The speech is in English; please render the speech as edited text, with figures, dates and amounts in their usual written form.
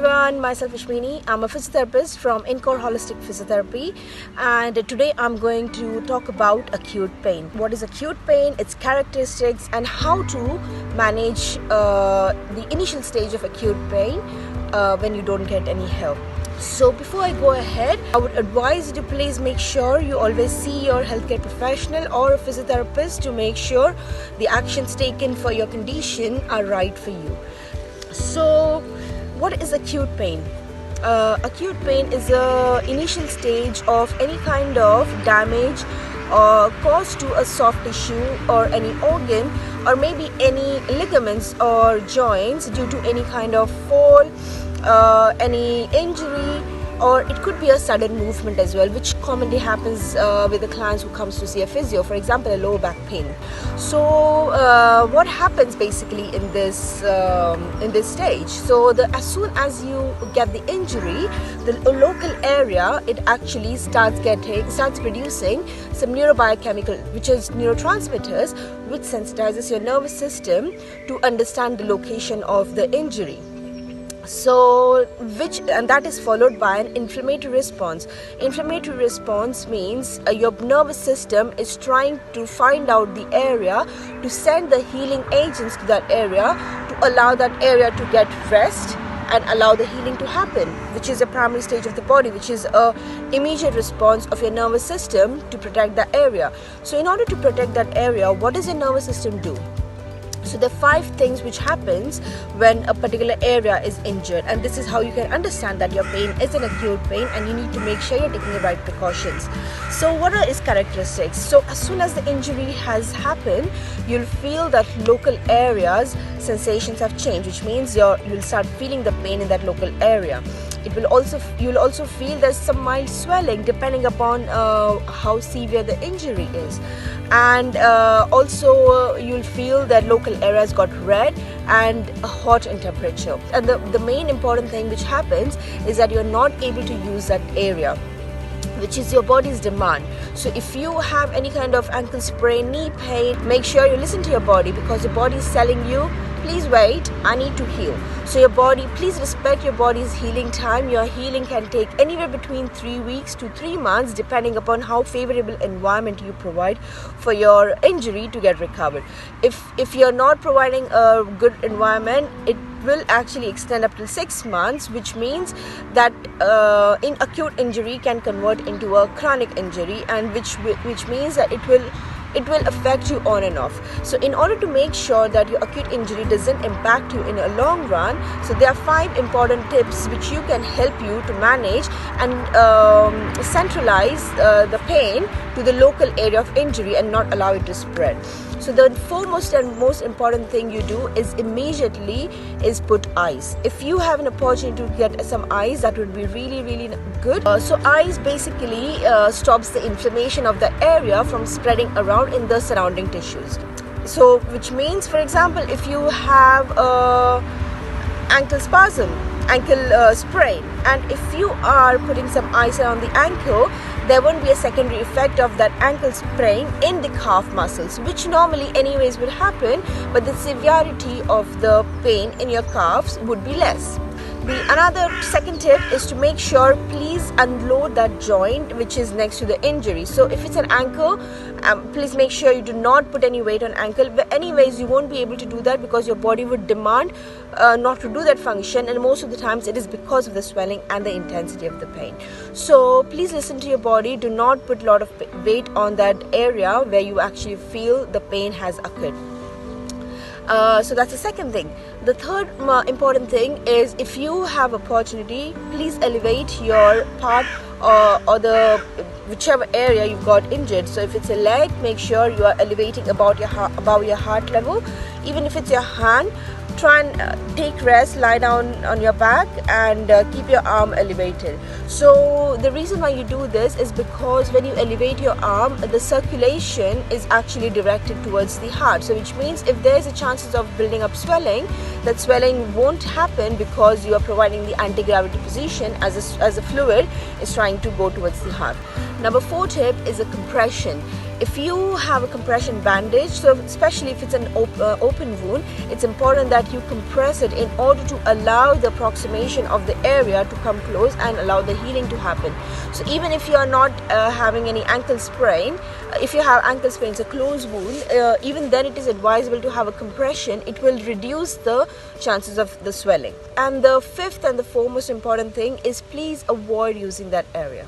everyone, myself Ashwini. I'm a physiotherapist from Incore Holistic Physiotherapy, and today I'm going to talk about acute pain. What is acute pain, its characteristics, and how to manage the initial stage of acute pain when you don't get any help. So before I go ahead, I would advise you to please make sure you always see your healthcare professional or a physiotherapist to make sure the actions taken for your condition are right for you. So what is acute pain? Acute pain is the initial stage of any kind of damage caused to a soft tissue or any organ, or maybe any ligaments or joints due to any kind of fall, any injury, or it could be a sudden movement as well, which commonly happens with the clients who comes to see a physio, for example a lower back pain. So what happens basically in this stage? So as soon as you get the injury, the local area, it actually starts producing some neurobiochemical, which is neurotransmitters, which sensitizes your nervous system to understand the location of the injury. So and that is followed by an inflammatory response. Inflammatory response means your nervous system is trying to find out the area to send the healing agents to that area to allow that area to get rest and allow the healing to happen, which is a primary stage of the body, which is a immediate response of your nervous system to protect that area. So in order to protect that area, what does your nervous system do? So there are 5 things which happens when a particular area is injured, and this is how you can understand that your pain is an acute pain and you need to make sure you're taking the right precautions. So what are its characteristics? So as soon as the injury has happened, you'll feel that local areas sensations have changed, which means you'll start feeling the pain in that local area. You'll also feel there's some mild swelling depending upon how severe the injury is, and also you'll feel that local areas got red and hot in temperature. And the main important thing which happens is that you're not able to use that area, which is your body's demand. So if you have any kind of ankle sprain, knee pain, make sure you listen to your body, because your body is telling you, please wait, I need to heal. So your body, please respect your body's healing time. Your healing can take anywhere between 3 weeks to 3 months, depending upon how favorable environment you provide for your injury to get recovered. If you're not providing a good environment, it will actually extend up to 6 months, which means that in acute injury can convert into a chronic injury, and which means that it will affect you on and off. So in order to make sure that your acute injury doesn't impact you in a long run, so there are 5 important tips which you can help you to manage and centralize the pain to the local area of injury and not allow it to spread. So the foremost and most important thing you do is immediately put ice. If you have an opportunity to get some ice, that would be really, really good. So ice basically stops the inflammation of the area from spreading around in the surrounding tissues. So which means, for example, if you have ankle spasm, ankle sprain, and if you are putting some ice around the ankle, there won't be a secondary effect of that ankle sprain in the calf muscles, which normally anyways would happen, but the severity of the pain in your calves would be less. Another second tip is to make sure, please unload that joint which is next to the injury. So if it's an ankle, please make sure you do not put any weight on ankle. But anyways, you won't be able to do that because your body would demand not to do that function, and most of the times it is because of the swelling and the intensity of the pain. So please listen to your body. Do not put a lot of weight on that area where you actually feel the pain has occurred. So that's the second thing. The third important thing is, if you have opportunity, please elevate your part or the whichever area you got injured. So if it's a leg, make sure you are elevating above your heart level. Even if it's your hand, try and take rest, lie down on your back, and keep your arm elevated. So the reason why you do this is because when you elevate your arm, the circulation is actually directed towards the heart. So which means if there is a chances of building up swelling, that swelling won't happen because you are providing the anti-gravity position as a fluid is trying to go towards the heart. Number 4 tip is a compression. If you have a compression bandage, so especially if it's an open wound, it's important that you compress it in order to allow the approximation of the area to come close and allow the healing to happen. So even if you are not having any ankle sprain, if you have ankle sprain, it's a closed wound, even then it is advisable to have a compression. It will reduce the chances of the swelling. And the 5th and the foremost important thing is please avoid using that area.